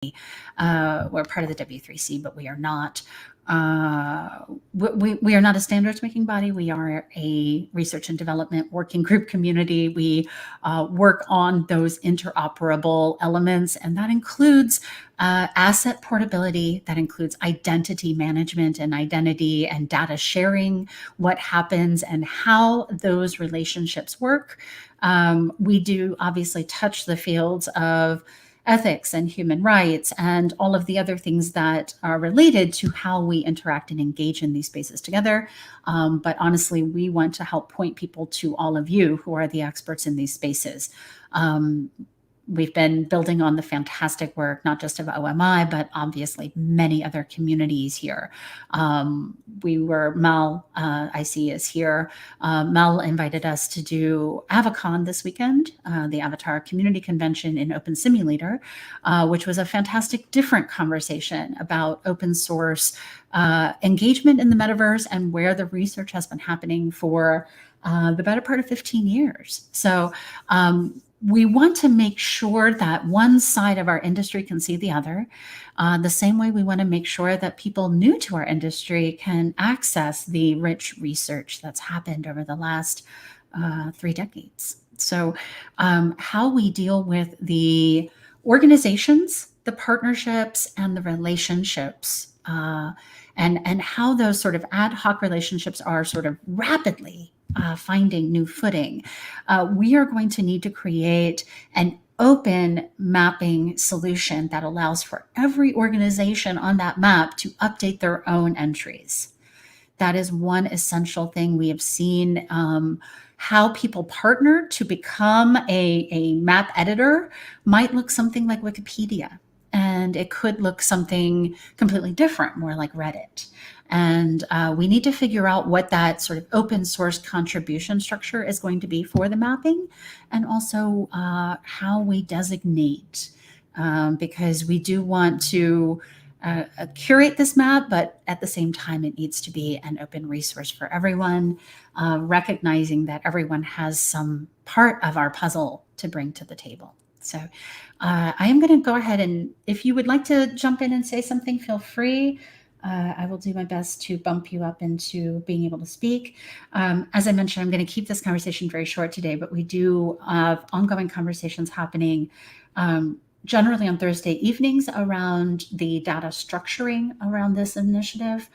We're part of the W3C, but we are not. We are not a standards making body. We are a research and development working group community. We work on those interoperable elements, and that includes asset portability, that includes identity management and identity and data sharing, what happens and how those relationships work. We do obviously touch the fields of ethics and human rights and all of the other things that are related to how we interact and engage in these spaces together. But honestly, we want to help point people to all of you who are the experts in these spaces. We've been building on the fantastic work, not just of OMI, but obviously many other communities here. Mel, I see, is here. Mel invited us to do AvaCon this weekend, the Avatar Community Convention in Open Simulator, which was a fantastic, different conversation about open source engagement in the metaverse and where the research has been happening for the better part of 15 years. So we want to make sure that one side of our industry can see the other. The same way we want to make sure that people new to our industry can access the rich research that's happened over the last 3 decades. So how we deal with the organizations, the partnerships, and the relationships, and how those sort of ad hoc relationships are sort of rapidly finding new footing. We are going to need to create an open mapping solution that allows for every organization on that map to update their own entries. That is one essential thing. We have seen how people partner to become a map editor might look something like Wikipedia, and it could look something completely different, more like Reddit. And we need to figure out what that sort of open source contribution structure is going to be for the mapping, and also how we designate, because we do want to curate this map, but at the same time, it needs to be an open resource for everyone, recognizing that everyone has some part of our puzzle to bring to the table. So I am going to go ahead, and if you would like to jump in and say something, feel free. I will do my best to bump you up into being able to speak. As I mentioned, I'm going to keep this conversation very short today, but we do have ongoing conversations happening generally on Thursday evenings around the data structuring around this initiative.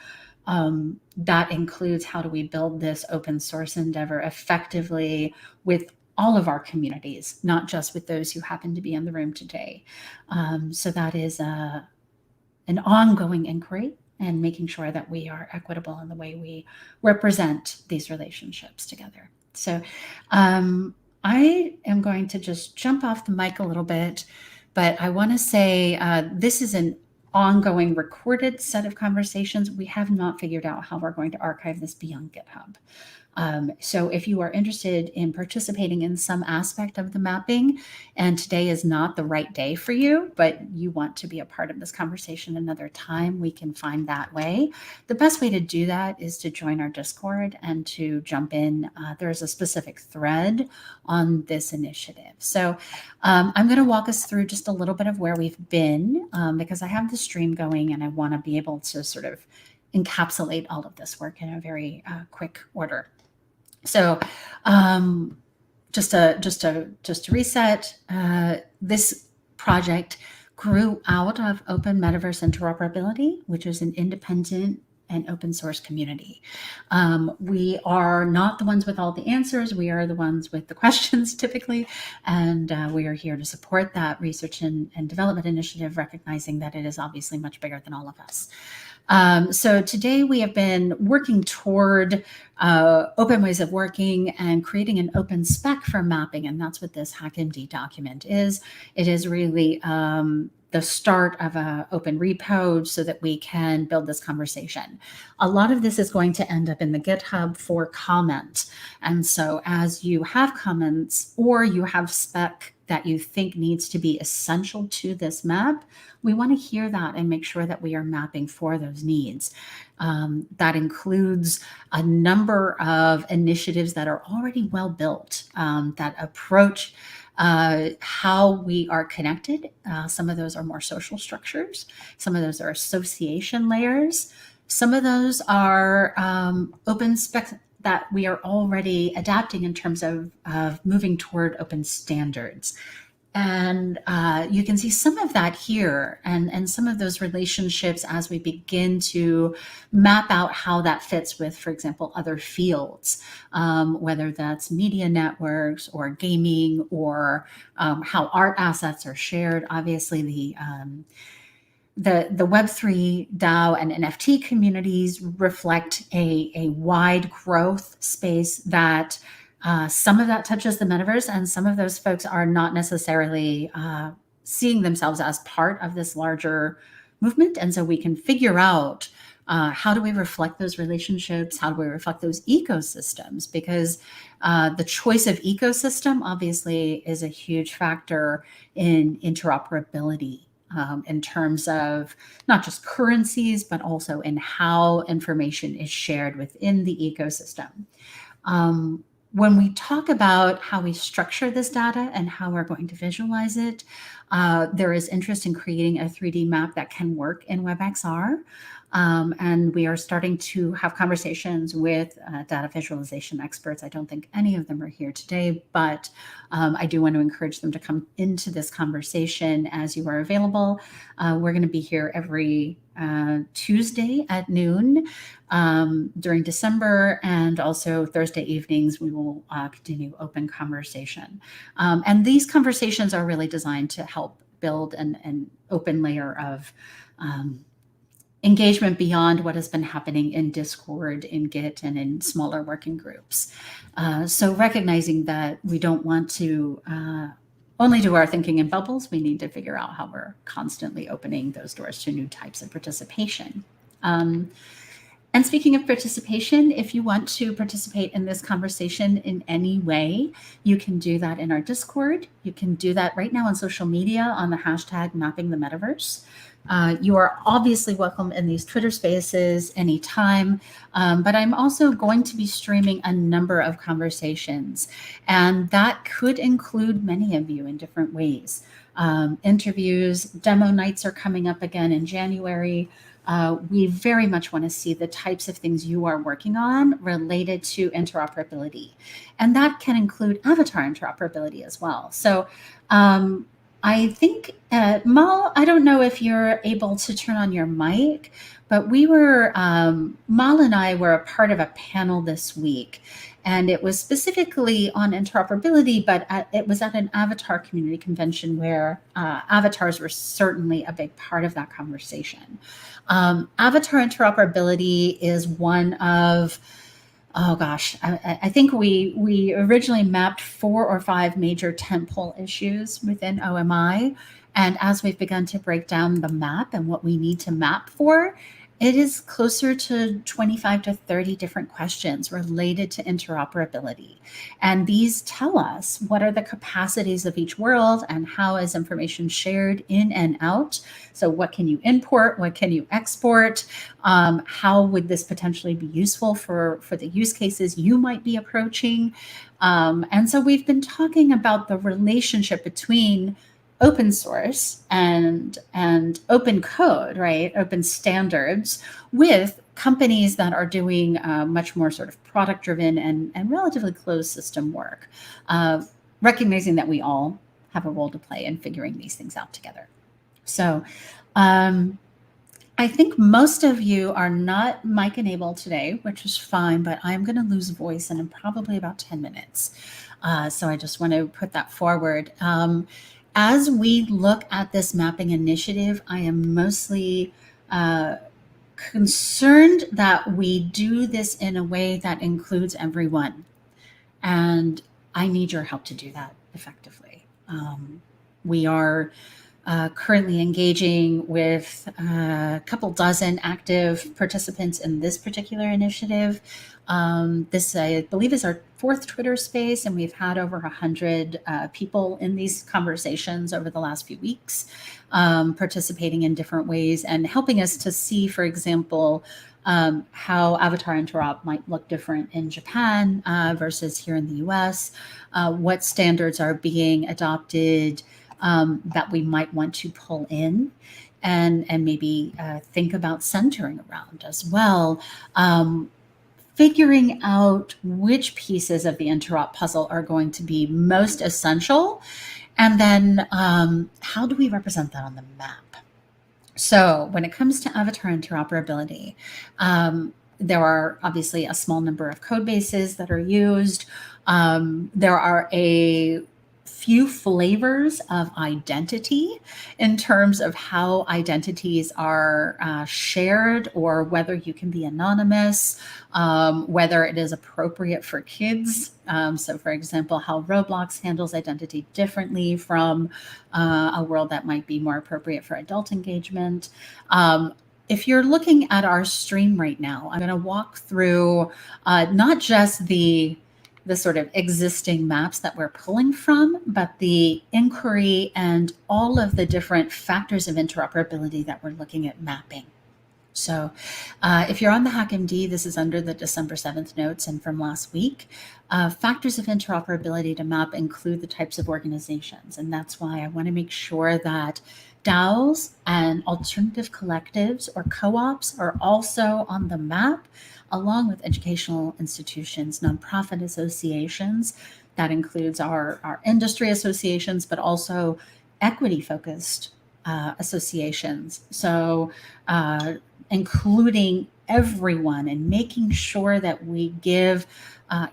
That includes how do we build this open source endeavor effectively with all of our communities, not just with those who happen to be in the room today. So that is an ongoing inquiry, and making sure that we are equitable in the way we represent these relationships together. So I am going to just jump off the mic a little bit, but I want to say this is an ongoing recorded set of conversations. We have not figured out how we're going to archive this beyond GitHub. So if you are interested in participating in some aspect of the mapping, and today is not the right day for you, but you want to be a part of this conversation another time, we can find that way. The best way to do that is to join our Discord and to jump in. There's a specific thread on this initiative. So I'm going to walk us through just a little bit of where we've been, because I have the stream going and I want to be able to sort of encapsulate all of this work in a very quick order. So just to reset, this project grew out of Open Metaverse Interoperability, which is an independent and open source community. We are not the ones with all the answers. We are the ones with the questions typically. And we are here to support that research and development initiative, recognizing that it is obviously much bigger than all of us. So today we have been working toward open ways of working and creating an open spec for mapping. And that's what this HackMD document is. It is really the start of an open repo so that we can build this conversation. A lot of this is going to end up in the GitHub for comment. And so as you have comments or you have spec that you think needs to be essential to this map, we want to hear that and make sure that we are mapping for those needs. That includes a number of initiatives that are already well built, that approach how we are connected. Some of those are more social structures. Some of those are association layers. Some of those are open spec that we are already adapting in terms of moving toward open standards. And you can see some of that here and some of those relationships as we begin to map out how that fits with, for example, other fields, whether that's media networks or gaming or how art assets are shared. Obviously, the Web3 DAO and NFT communities reflect a wide growth space that some of that touches the metaverse, and some of those folks are not necessarily seeing themselves as part of this larger movement. And so we can figure out how do we reflect those relationships? How do we reflect those ecosystems? Because the choice of ecosystem obviously is a huge factor in interoperability. In terms of not just currencies, but also in how information is shared within the ecosystem. When we talk about how we structure this data and how we're going to visualize it, there is interest in creating a 3D map that can work in WebXR. And we are starting to have conversations with data visualization experts. I don't think any of them are here today, but I do want to encourage them to come into this conversation as you are available. We're going to be here every Tuesday at noon during December, and also Thursday evenings we will continue open conversation. And these conversations are really designed to help build an open layer of engagement beyond what has been happening in Discord, in Git, and in smaller working groups. So recognizing that we don't want to only do our thinking in bubbles, we need to figure out how we're constantly opening those doors to new types of participation. And speaking of participation, if you want to participate in this conversation in any way, you can do that in our Discord. You can do that right now on social media on the hashtag Mapping the Metaverse. You are obviously welcome in these Twitter spaces anytime, but I'm also going to be streaming a number of conversations, and that could include many of you in different ways. Interviews, demo nights are coming up again in January. We very much want to see the types of things you are working on related to interoperability. And that can include avatar interoperability as well. So I think, Mal, I don't know if you're able to turn on your mic, but Mal and I were a part of a panel this week, and it was specifically on interoperability, but it was at an avatar community convention where avatars were certainly a big part of that conversation. Avatar interoperability is one of, oh gosh, I think we originally mapped 4 or 5 major tentpole issues within OMI. And as we've begun to break down the map and what we need to map for, it is closer to 25 to 30 different questions related to interoperability. And these tell us what are the capacities of each world and how is information shared in and out. So what can you import? What can you export? How would this potentially be useful for the use cases you might be approaching? And so we've been talking about the relationship between open source and open code, right? Open standards with companies that are doing much more sort of product driven and relatively closed system work, recognizing that we all have a role to play in figuring these things out together. So I think most of you are not mic enabled today, which is fine, but I'm going to lose voice in probably about 10 minutes. So I just want to put that forward. As we look at this mapping initiative, I am mostly concerned that we do this in a way that includes everyone. And I need your help to do that effectively. We are currently engaging with a couple dozen active participants in this particular initiative. This, I believe, is our 4th Twitter space, and we've had over 100 people in these conversations over the last few weeks, participating in different ways and helping us to see, for example, how avatar interop might look different in Japan versus here in the US, what standards are being adopted that we might want to pull in and maybe think about centering around as well. Figuring out which pieces of the interop puzzle are going to be most essential, and then how do we represent that on the map? So when it comes to avatar interoperability, there are obviously a small number of code bases that are used. There are a few flavors of identity in terms of how identities are shared, or whether you can be anonymous, whether it is appropriate for kids. So, for example, how Roblox handles identity differently from a world that might be more appropriate for adult engagement. If you're looking at our stream right now, I'm going to walk through not just the sort of existing maps that we're pulling from, but the inquiry and all of the different factors of interoperability that we're looking at mapping. So if you're on the HackMD, this is under the December 7th notes and from last week. Factors of interoperability to map include the types of organizations. And that's why I want to make sure that DAOs and alternative collectives or co-ops are also on the map, along with educational institutions, nonprofit associations. That includes our industry associations, but also equity-focused associations. So including everyone and making sure that we give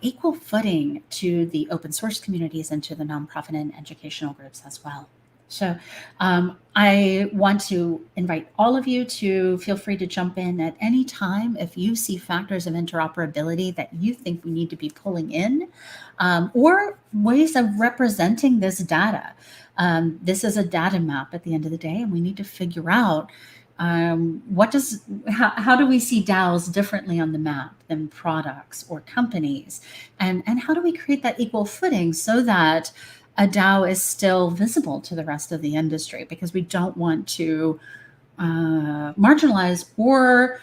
equal footing to the open source communities and to the nonprofit and educational groups as well. So I want to invite all of you to feel free to jump in at any time if you see factors of interoperability that you think we need to be pulling in, or ways of representing this data. This is a data map at the end of the day, and we need to figure out how do we see DAOs differently on the map than products or companies, and how do we create that equal footing so that a DAO is still visible to the rest of the industry, because we don't want to marginalize or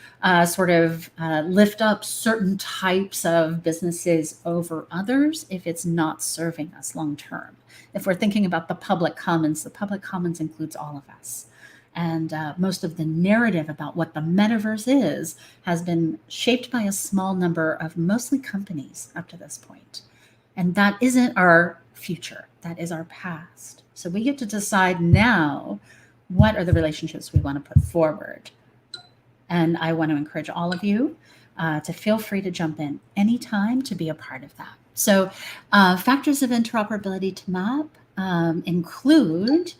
lift up certain types of businesses over others if it's not serving us long term. If we're thinking about the public commons includes all of us. And most of the narrative about what the metaverse is has been shaped by a small number of mostly companies up to this point. And that isn't our future, that is our past. So we get to decide now what are the relationships we want to put forward. And I want to encourage all of you to feel free to jump in anytime to be a part of that. So factors of interoperability to map include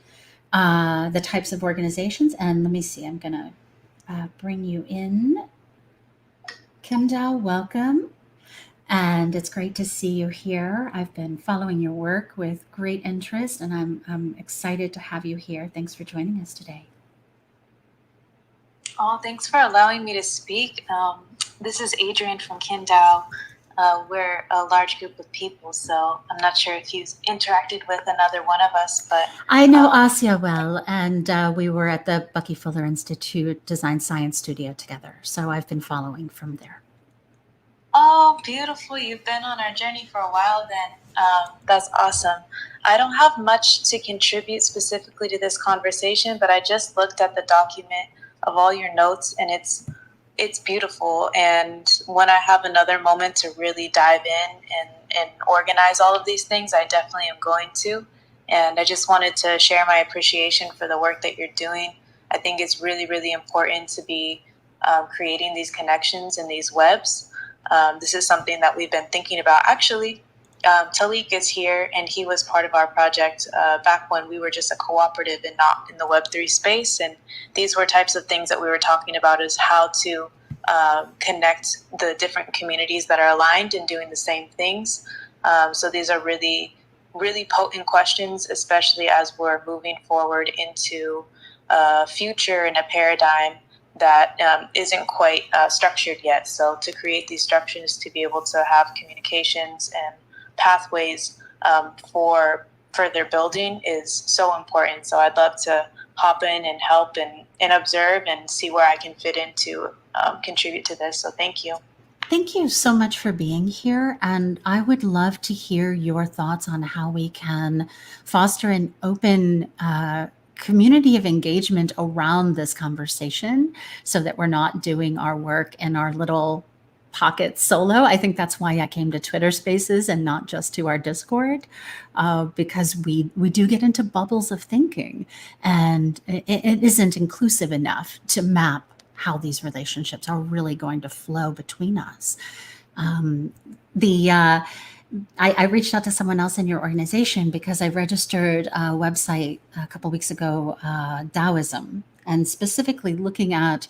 the types of organizations. And let me see, I'm going to bring you in. Kim Dao, welcome. And it's great to see you here. I've been following your work with great interest, and I'm excited to have you here. Thanks for joining us today. Oh, thanks for allowing me to speak. This is Adrian from Kindao. We're a large group of people, so I'm not sure if you've interacted with another one of us, but I know Asya well, and we were at the Bucky Fuller Institute Design Science Studio together, so I've been following from there. Oh, beautiful. You've been on our journey for a while then. That's awesome. I don't have much to contribute specifically to this conversation, but I just looked at the document of all your notes, and it's beautiful. And when I have another moment to really dive in and organize all of these things, I definitely am going to. And I just wanted to share my appreciation for the work that you're doing. I think it's really, really important to be creating these connections in these webs. This is something that we've been thinking about. Actually, Talik is here, and he was part of our project back when we were just a cooperative and not in the Web3 space. And these were types of things that we were talking about, is how to connect the different communities that are aligned and doing the same things. So these are really, really potent questions, especially as we're moving forward into a future and a paradigm that isn't quite structured yet. So to create these structures, to be able to have communications and pathways for further building is so important. So I'd love to hop in and help and observe and see where I can fit in to contribute to this. So thank you. Thank you so much for being here. And I would love to hear your thoughts on how we can foster an open community of engagement around this conversation so that we're not doing our work in our little pockets solo. I think that's why I came to Twitter Spaces and not just to our Discord, because we do get into bubbles of thinking, and it isn't inclusive enough to map how these relationships are really going to flow between us. I reached out to someone else in your organization because I registered a website a couple weeks ago, Taoism, and specifically looking at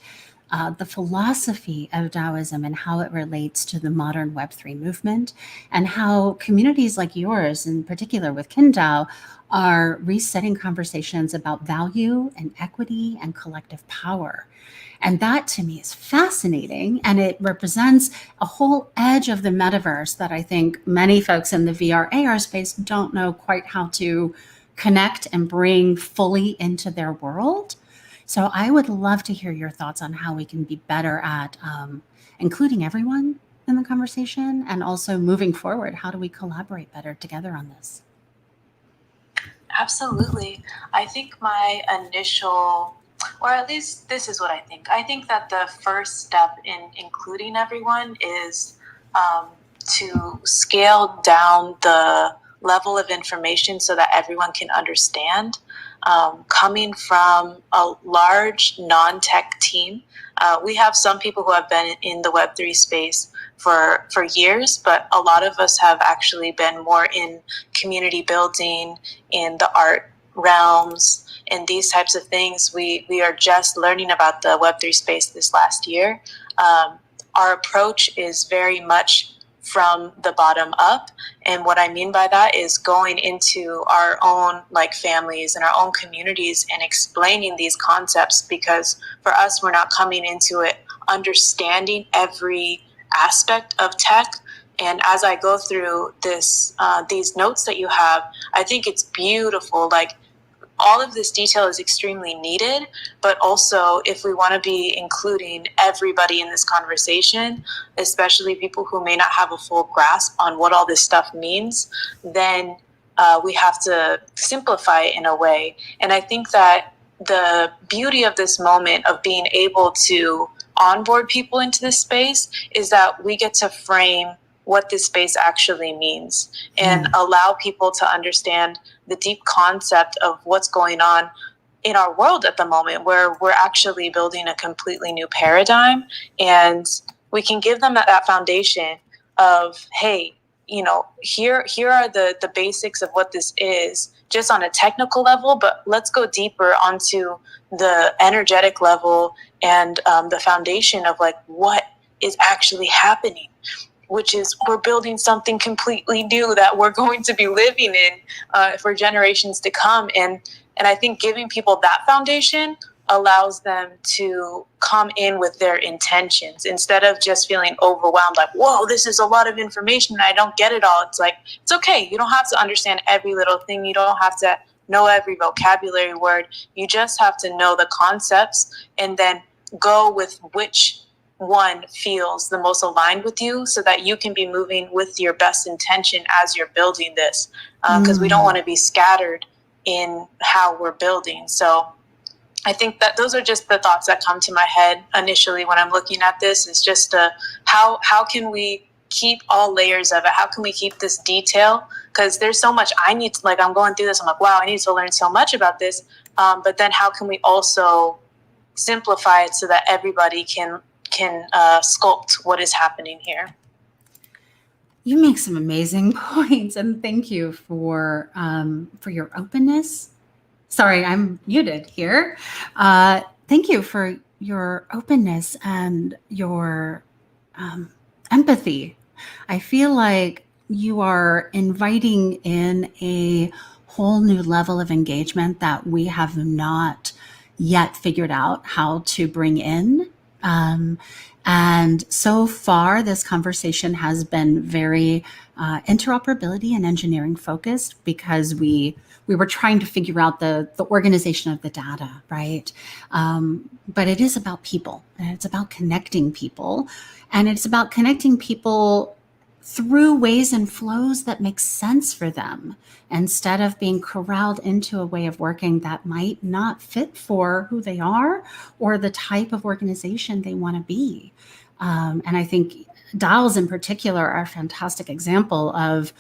the philosophy of Taoism and how it relates to the modern Web3 movement, and how communities like yours, in particular with Kindao, are resetting conversations about value and equity and collective power. And that to me is fascinating. And it represents a whole edge of the metaverse that I think many folks in the VR AR space don't know quite how to connect and bring fully into their world. So I would love to hear your thoughts on how we can be better at including everyone in the conversation, and also moving forward, how do we collaborate better together on this? Absolutely. I think my initial, or at least this is what I think. I think that the first step in including everyone is to scale down the level of information so that everyone can understand. Coming from a large non-tech team, we have some people who have been in the Web3 space for years, but a lot of us have actually been more in community building, in the art realms, and these types of things. We are just learning about the Web3 space this last year. Our approach is very much from the bottom up. And what I mean by that is going into our own families and our own communities and explaining these concepts, because for us, we're not coming into it understanding every aspect of tech. And as I go through this, these notes that you have, I think it's beautiful. All of this detail is extremely needed, but also if we want to be including everybody in this conversation, especially people who may not have a full grasp on what all this stuff means, then we have to simplify it in a way. And I think that the beauty of this moment of being able to onboard people into this space is that we get to frame what this space actually means and allow people to understand the deep concept of what's going on in our world at the moment, where we're actually building a completely new paradigm. And we can give them that foundation of, hey, here are the basics of what this is, just on a technical level, but let's go deeper onto the energetic level and the foundation of what is actually happening, which is we're building something completely new that we're going to be living in for generations to come. And I think giving people that foundation allows them to come in with their intentions instead of just feeling overwhelmed, whoa, this is a lot of information and I don't get it all. It's it's okay. You don't have to understand every little thing. You don't have to know every vocabulary word. You just have to know the concepts and then go with which one feels the most aligned with you, so that you can be moving with your best intention as you're building this, because we don't want to be scattered in how we're building. So I think that those are just the thoughts that come to my head initially when I'm looking at this, is just how can we keep all layers of it? How can we keep this detail? Because there's so much I need to, I'm going through this, I'm wow, I need to learn so much about this. But then how can we also simplify it so that everybody can sculpt what is happening here? You make some amazing points, and thank you for your openness. Sorry, I'm muted here. Thank you for your openness and your empathy. I feel like you are inviting in a whole new level of engagement that we have not yet figured out how to bring in. And so far, this conversation has been very interoperability and engineering focused because we were trying to figure out the organization of the data, right? But it is about people, and it's about connecting people, and it's about connecting people through ways and flows that make sense for them instead of being corralled into a way of working that might not fit for who they are or the type of organization they want to be. And I think DAOs in particular are a fantastic example of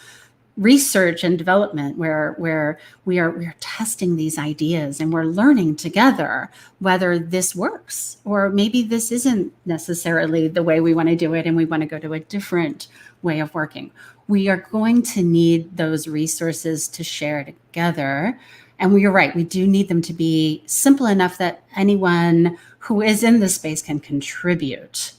research and development where we are testing these ideas and we're learning together whether this works or maybe this isn't necessarily the way we want to do it and we want to go to a different way of working. We are going to need those resources to share together, and you're right, we do need them to be simple enough that anyone who is in the space can contribute.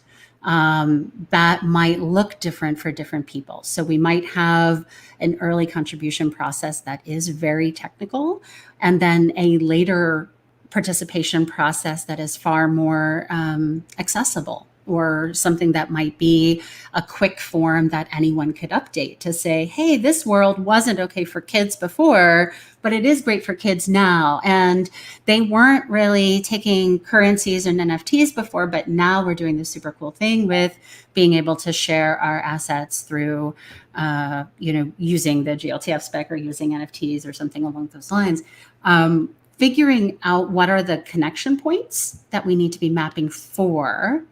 That might look different for different people. So we might have an early contribution process that is very technical, and then a later participation process that is far more accessible, or something that might be a quick form that anyone could update to say, hey, this world wasn't okay for kids before, but it is great for kids now. And they weren't really taking currencies and NFTs before, but now we're doing this super cool thing with being able to share our assets through, using the GLTF spec or using NFTs or something along those lines. Figuring out what are the connection points that we need to be mapping for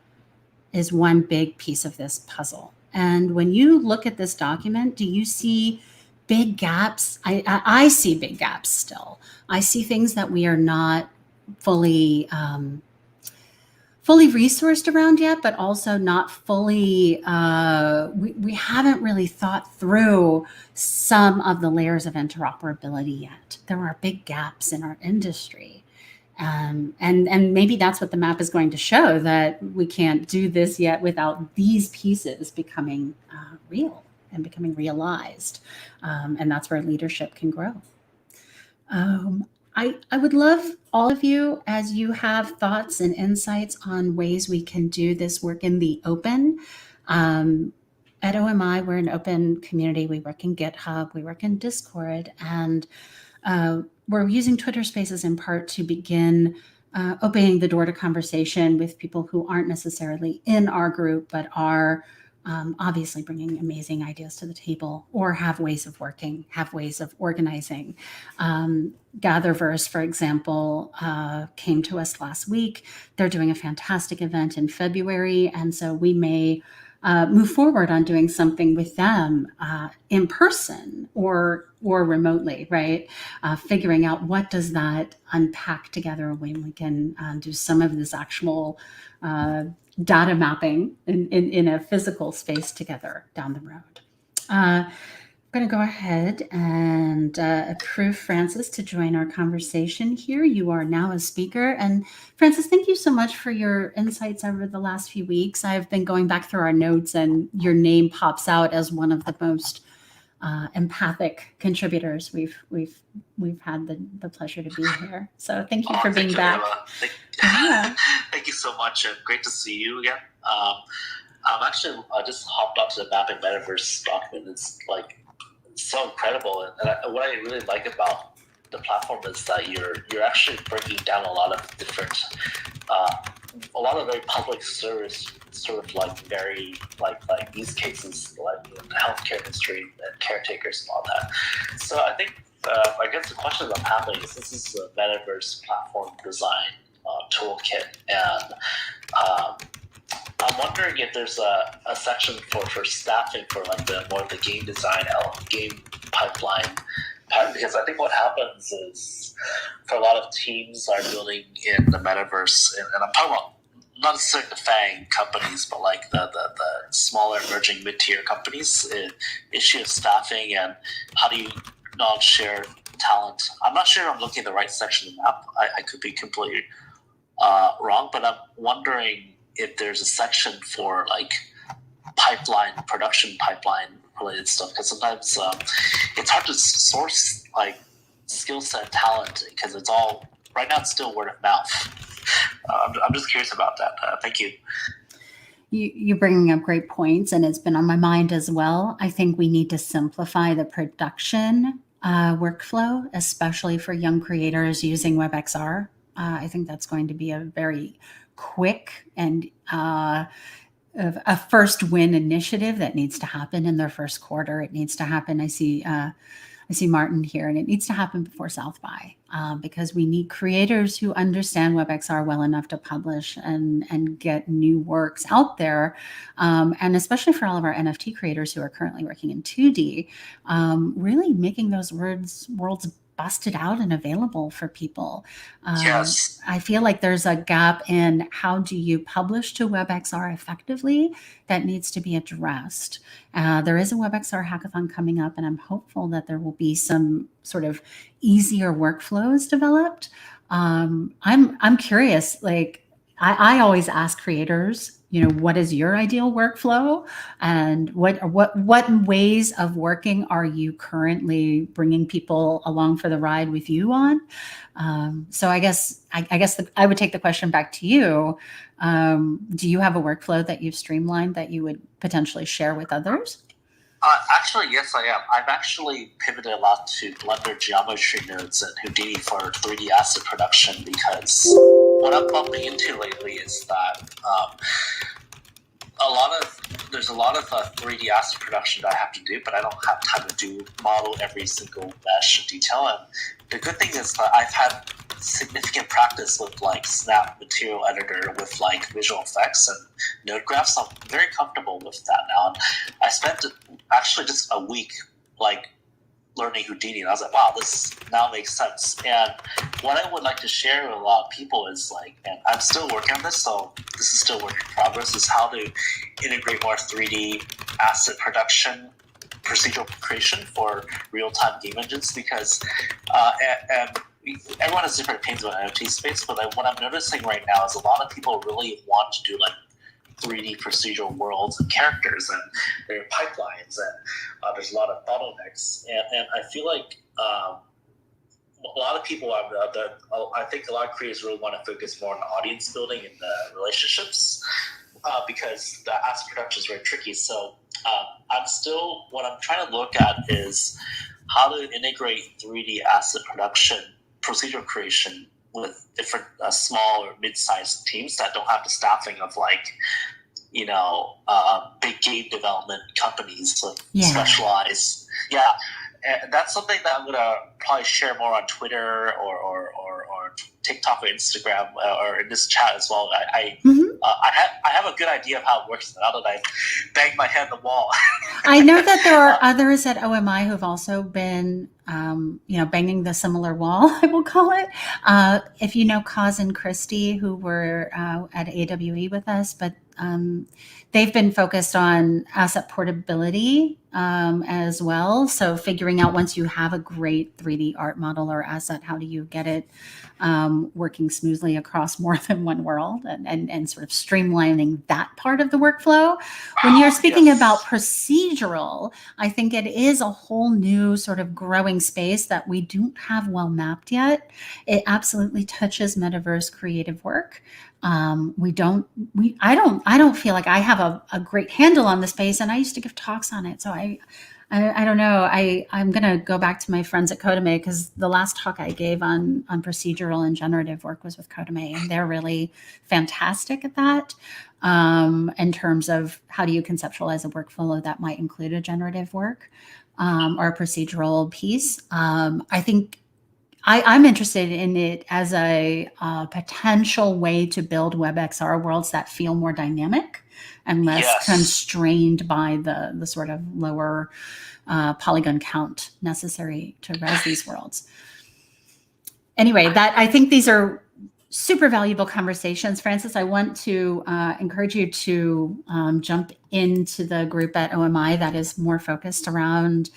is one big piece of this puzzle. And when you look at this document, do you see big gaps? I see big gaps still. I see things that we are not fully resourced around yet, but also not fully, we haven't really thought through some of the layers of interoperability yet. There are big gaps in our industry. And maybe that's what the map is going to show, that we can't do this yet without these pieces becoming real and becoming realized. And that's where leadership can grow. I would love all of you, as you have thoughts and insights on ways we can do this work in the open. At OMI, we're an open community. We work in GitHub, we work in Discord, and we're using Twitter Spaces in part to begin opening the door to conversation with people who aren't necessarily in our group, but are obviously bringing amazing ideas to the table, or have ways of working, have ways of organizing. Gatherverse, for example, came to us last week. They're doing a fantastic event in February, and so we may move forward on doing something with them in person or remotely, right? Figuring out what does that unpack together when we can do some of this actual data mapping in a physical space together down the road. I'm going to go ahead and approve Francis to join our conversation here. You are now a speaker. And Francis, thank you so much for your insights over the last few weeks. I've been going back through our notes, and your name pops out as one of the most empathic contributors we've had the pleasure to be here. So thank you for being back. Thank you so much. Great to see you again. I just hopped onto the Mapping Metaverse document. It's like so incredible, and what I really like about the platform is that you're actually breaking down a lot of different, a lot of very public service sort of like very like use cases like in the healthcare industry and caretakers and all that. So I think I guess the question about Mapping is, this is a Metaverse platform design toolkit, and I'm wondering if there's a section for staffing for like the more of the game design, game pipeline, because I think what happens is for a lot of teams are building in the metaverse, and I'm talking about not necessarily the FANG companies, but like the smaller emerging mid-tier companies, issue of staffing and how do you not share talent. I'm not sure I'm looking at the right section of the map. I could be completely wrong, but I'm wondering if there's a section for like production pipeline related stuff, because sometimes it's hard to source like skill set talent, because it's all right now it's still word of mouth. I'm just curious about that. Thank you. You're bringing up great points, and it's been on my mind as well. I think we need to simplify the production workflow, especially for young creators using WebXR. I think that's going to be a very quick and a first win initiative that needs to happen in their first quarter. It needs to happen. I see Martin here, and it needs to happen before South by, because we need creators who understand WebXR well enough to publish and get new works out there. And especially for all of our NFT creators who are currently working in 2D, really making those worlds busted out and available for people. Yes. I feel like there's a gap in how do you publish to WebXR effectively that needs to be addressed. There is a WebXR hackathon coming up, and I'm hopeful that there will be some sort of easier workflows developed. I'm curious, like I always ask creators, what is your ideal workflow, and what ways of working are you currently bringing people along for the ride with you on? So I guess I would take the question back to you. Do you have a workflow that you've streamlined that you would potentially share with others? Actually, yes, I am. I've actually pivoted a lot to Blender geometry nodes and Houdini for 3D asset production, because what I'm bumping into lately is that there's a lot of 3D asset production that I have to do, but I don't have time to model every single mesh detail. And the good thing is that I've had significant practice with like Snap Material Editor with like visual effects and node graphs. So I'm very comfortable with that now. And I spent actually just a week like learning Houdini, and I was like, wow, this now makes sense. And what I would like to share with a lot of people is like, and I'm still working on this, so this is still work in progress, is how to integrate more 3D asset production, procedural creation for real-time game engines, because everyone has different opinions about NFT space, but what I'm noticing right now is a lot of people really want to do like 3D procedural worlds and characters, and their pipelines, and there's a lot of bottlenecks, and I feel like a lot of people I think a lot of creators really want to focus more on audience building and the relationships, because the asset production is very tricky. So what I'm trying to look at is how to integrate 3D asset production, procedural creation, with different small or mid-sized teams that don't have the staffing of like, big game development companies to specialize. Yeah, and that's something that I'm gonna probably share more on Twitter or TikTok or Instagram or in this chat as well. I have a good idea of how it works now that I banged my head on the wall. I know that there are others at OMI who've also been, banging the similar wall, I will call it. If you know Kaz and Christy, who were at AWE with us, but they've been focused on asset portability as well. So figuring out, once you have a great 3D art model or asset, how do you get it working smoothly across more than one world, and sort of streamlining that part of the workflow. When you're speaking about procedural, I think it is a whole new sort of growing space that we don't have well mapped yet. It absolutely touches metaverse creative work. I don't feel like I have a great handle on the space, and I used to give talks on it. So I don't know. I'm going to go back to my friends at Kodame, because the last talk I gave on procedural and generative work was with Kodame, and they're really fantastic at that, in terms of how do you conceptualize a workflow that might include a generative work or a procedural piece. I think I'm interested in it as a potential way to build WebXR worlds that feel more dynamic and less constrained by the sort of lower polygon count necessary to res these worlds. Anyway, I think these are super valuable conversations. Francis, I want to encourage you to jump into the group at OMI that is more focused around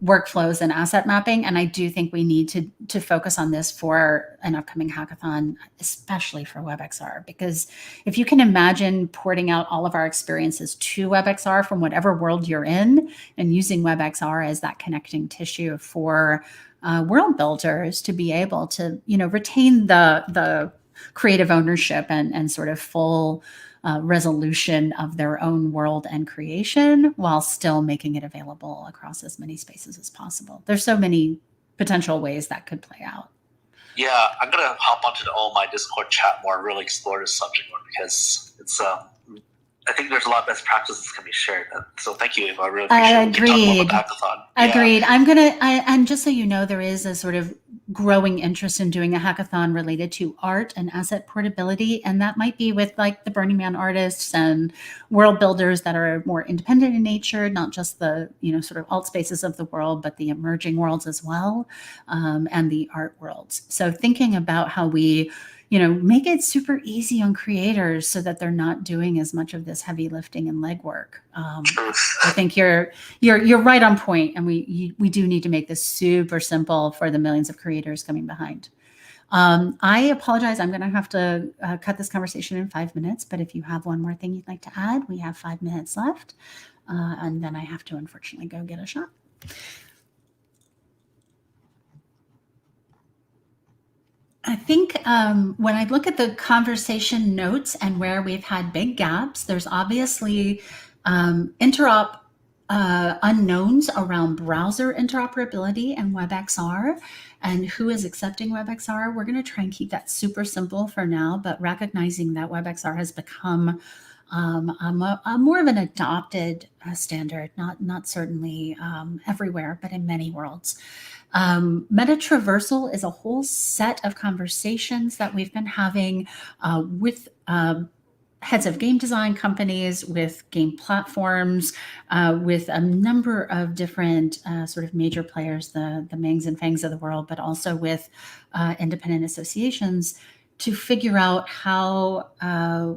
workflows and asset mapping. And I do think we need to focus on this for an upcoming hackathon, especially for WebXR, because if you can imagine porting out all of our experiences to WebXR from whatever world you're in, and using WebXR as that connecting tissue for world builders to be able to, retain the creative ownership and sort of full resolution of their own world and creation while still making it available across as many spaces as possible. There's so many potential ways that could play out. Yeah, I'm gonna hop onto the my Discord chat more and really explore this subject more, because it's I think there's a lot of best practices can be shared. So thank you, Eva. I really appreciate it. We can talk more about the hackathon. Agreed. Yeah. And just so you know, there is a sort of growing interest in doing a hackathon related to art and asset portability. And that might be with like the Burning Man artists and world builders that are more independent in nature, not just the, sort of alt spaces of the world, but the emerging worlds as well, and the art worlds. So thinking about how we make it super easy on creators so that they're not doing as much of this heavy lifting and legwork. I think you're right on point, and we do need to make this super simple for the millions of creators coming behind. I apologize. I'm going to have to cut this conversation in 5 minutes, but if you have one more thing you'd like to add, we have 5 minutes left, and then I have to unfortunately go get a shot. I think when I look at the conversation notes and where we've had big gaps, there's obviously interop unknowns around browser interoperability and WebXR and who is accepting WebXR. We're going to try and keep that super simple for now, but recognizing that WebXR has become a more of an adopted standard, not certainly everywhere, but in many worlds. Meta traversal is a whole set of conversations that we've been having with heads of game design companies, with game platforms, with a number of different sort of major players, the Mangs and Fangs of the world, but also with independent associations to figure out how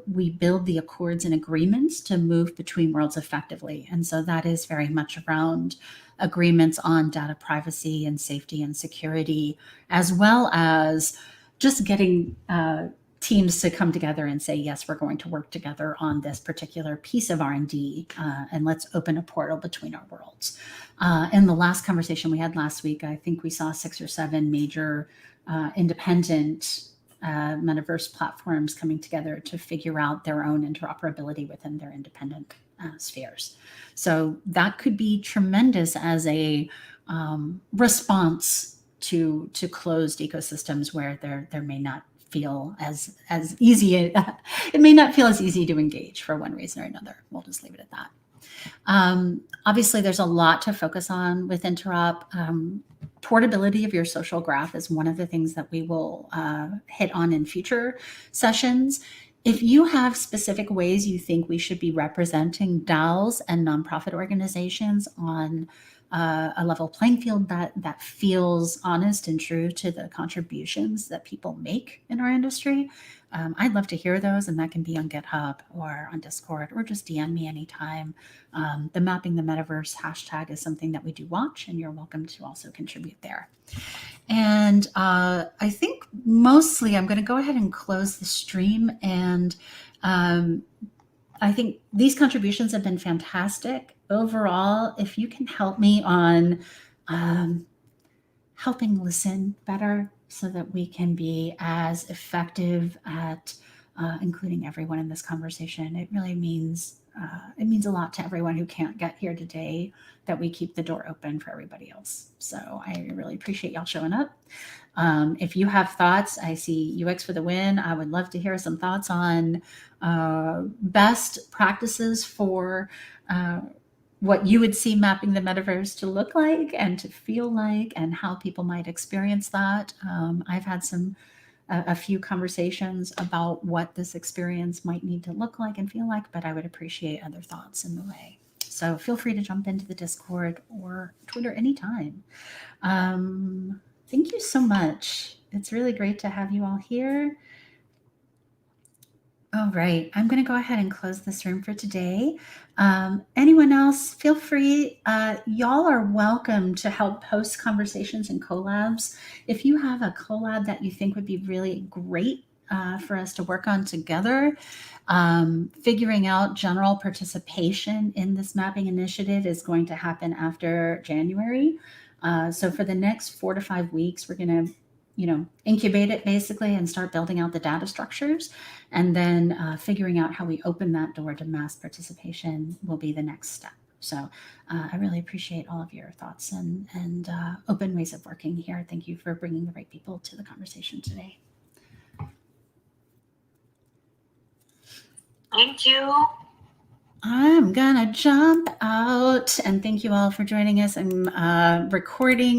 we build the accords and agreements to move between worlds effectively. And so that is very much around agreements on data privacy and safety and security, as well as just getting teams to come together and say, yes, we're going to work together on this particular piece of R&D, and let's open a portal between our worlds. In the last conversation we had last week, I think we saw 6 or 7 major independent metaverse platforms coming together to figure out their own interoperability within their independent spheres. So that could be tremendous as a response to closed ecosystems where there may not feel as easy. It may not feel as easy to engage for one reason or another. We'll just leave it at that. Obviously, there's a lot to focus on with interop. Portability of your social graph is one of the things that we will hit on in future sessions. If you have specific ways you think we should be representing DAOs and nonprofit organizations on a level playing field that feels honest and true to the contributions that people make in our industry, I'd love to hear those, and that can be on GitHub or on Discord, or just DM me anytime. The Mapping the Metaverse hashtag is something that we do watch, and you're welcome to also contribute there. And I think mostly I'm going to go ahead and close the stream. And I think these contributions have been fantastic. Overall, if you can help me on helping listen better so that we can be as effective at including everyone in this conversation, it really means a lot to everyone who can't get here today, that we keep the door open for everybody else. So I really appreciate y'all showing up. If you have thoughts, I see UX for the win. I would love to hear some thoughts on best practices for what you would see mapping the metaverse to look like and to feel like, and how people might experience that. I've had a few conversations about what this experience might need to look like and feel like, but I would appreciate other thoughts in the way. So feel free to jump into the Discord or Twitter anytime. Thank you so much. It's really great to have you all here. All right, I'm going to go ahead and close this room for today. Anyone else, feel free. Y'all are welcome to help host conversations and collabs. If you have a collab that you think would be really great for us to work on together, figuring out general participation in this mapping initiative is going to happen after January. So for the next 4 to 5 weeks, we're going to incubate it basically and start building out the data structures. And then figuring out how we open that door to mass participation will be the next step. So I really appreciate all of your thoughts and open ways of working here. Thank you for bringing the right people to the conversation today. Thank you. I'm gonna jump out and thank you all for joining us. I'm recording